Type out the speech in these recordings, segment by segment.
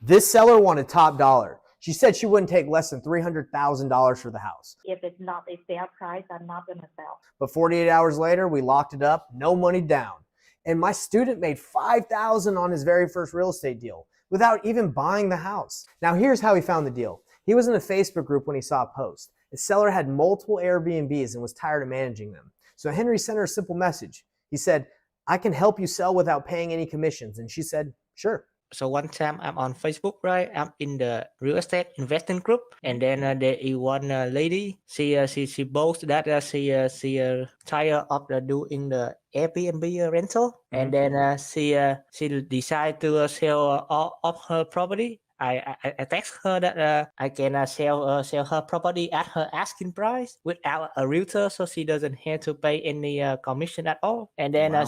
This seller wanted top dollar. She said she wouldn't take less than $300,000 for the house. If it's not a fair price, I'm not going to sell. But 48 hours later, we locked it up, no money down. And my student made $5,000 on his very first real estate deal without even buying the house. Now here's how he found the deal. He was in a Facebook group when he saw a post. The seller had multiple Airbnbs and was tired of managing them. So Henry sent her a simple message. He said, "I can help you sell without paying any commissions." And she said, "Sure." So one time I'm on Facebook, right? I'm in the real estate investing group, and then there is one lady. She boasts that she tired of doing the Airbnb rental, and then she decided to sell all of her property. I text her that I can sell her property at her asking price without a realtor, so she doesn't have to pay any commission at all. And then Wow.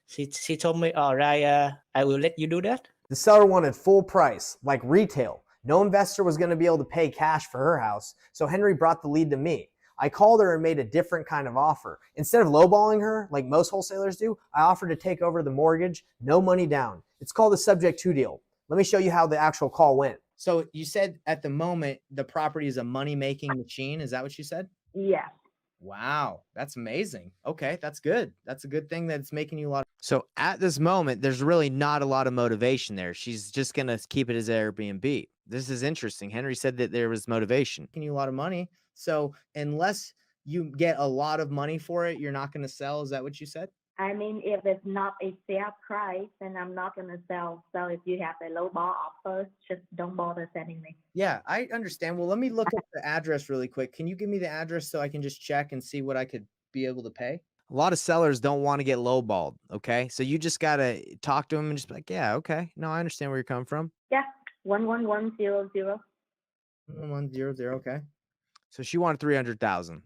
she told me, "All right, I will let you do that." The seller wanted full price, like retail. No investor was going to be able to pay cash for her house, so Henry brought the lead to me. I called her and made a different kind of offer. Instead of lowballing her, like most wholesalers do, I offered to take over the mortgage, no money down. It's called a subject to deal. Let me show you how the actual call went. So you said at the moment the property is a money-making machine. Is that what you said? Yes. Wow, that's amazing. Okay, that's good. That's a good thing that it's making you a lot. So at this moment, there's really not a lot of motivation there. She's just going to keep it as Airbnb. This is interesting. Henry said that there was motivation. Making you a lot of money. So unless you get a lot of money for it, you're not going to sell. Is that what you said? I mean, if it's not a fair price, then I'm not going to sell. So if you have a low ball offer, just don't bother sending me. Yeah, I understand. Well, let me look up the address really quick. Can you give me the address so I can just check and see what I could be able to pay? A lot of sellers don't want to get lowballed, okay? So you just got to talk to them and just be like, yeah, okay. No, I understand where you're coming from. Yeah, 11100. 1100, okay. So she wanted 300,000.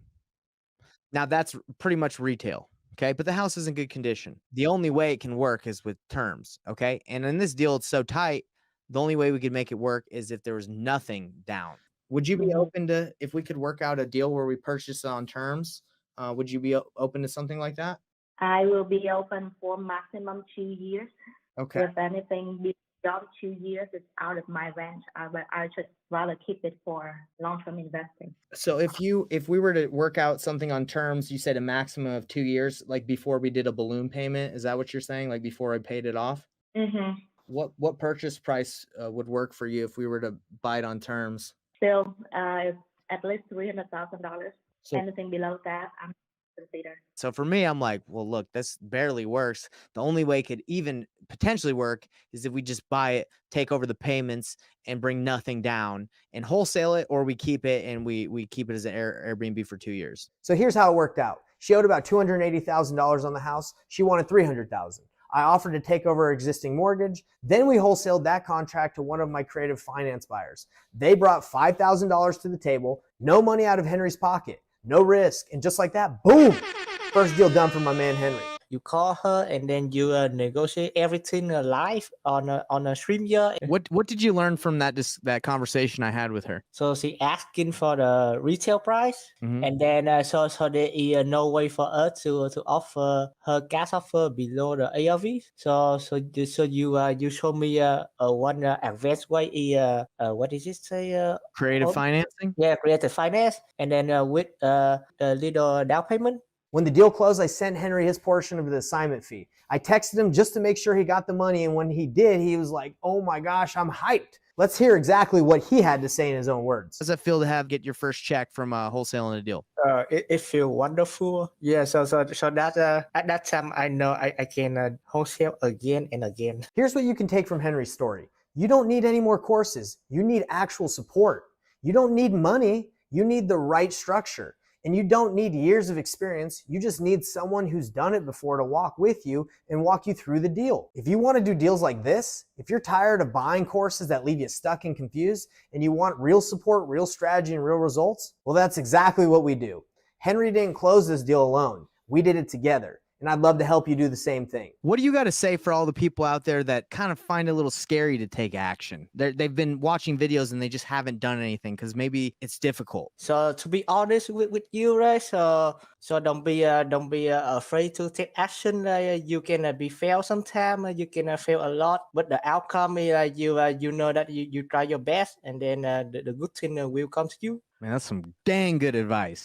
Now that's pretty much retail. Okay, but the house is in good condition. The only way it can work is with terms, okay? And in this deal, it's so tight, the only way we could make it work is if there was nothing down. Would you be open to, if we could work out a deal where we purchase on terms, would you be open to something like that? I will be open for maximum 2 years. Okay. If anything beyond 2 years, it's out of my range. I just rather keep it for long-term investing. So if we were to work out something on terms, you said a maximum of 2 years, like before we did a balloon payment, is that what you're saying? Like before I paid it off? Mm-hmm. What purchase price would work for you if we were to buy it on terms? Still, at least $300,000. So- Anything below that, I'm consider. So for me, I'm like, well, look, this barely works. The only way it could even potentially work is if we just buy it, take over the payments, and bring nothing down and wholesale it, or we keep it and we keep it as an Airbnb for 2 years. So here's how it worked out. She owed about $280,000 on the house. She wanted $300,000. I offered to take over her existing mortgage. Then we wholesaled that contract to one of my creative finance buyers. They brought $5,000 to the table, no money out of Henry's pocket, no risk. And just like that, boom, first deal done for my man Henry. You call her and then you negotiate everything live on a stream here. What did you learn from that conversation I had with her? So she asking for the retail price, and then so there is no way for us to offer her cash offer below the ARV. So you show me one advanced way is what did it say? Creative financing? Yeah, creative finance, and then with a little down payment. When the deal closed, I sent Henry his portion of the assignment fee. I texted him just to make sure he got the money, and when he did, he was like, "Oh my gosh, I'm hyped." Let's hear exactly what he had to say in his own words. How does it feel to get your first check from wholesaling a deal? It feels wonderful. Yeah, so that at that time I know I can wholesale again and again. Here's what you can take from Henry's story. You don't need any more courses. You need actual support. You don't need money. You need the right structure. And you don't need years of experience. You just need someone who's done it before to walk with you and walk you through the deal. If you want to do deals like this, if you're tired of buying courses that leave you stuck and confused, and you want real support, real strategy, and real results, well, that's exactly what we do. Henry didn't close this deal alone. We did it together. and I'd love to help you do the same thing. What do you got to say for all the people out there that kind of find it a little scary to take action? They've been watching videos and they just haven't done anything because maybe it's difficult. So to be honest with you, right? So don't be afraid to take action. You can be fail sometime. You can fail a lot, but the outcome is you know that you try your best, and then the good thing will come to you. Man, that's some dang good advice.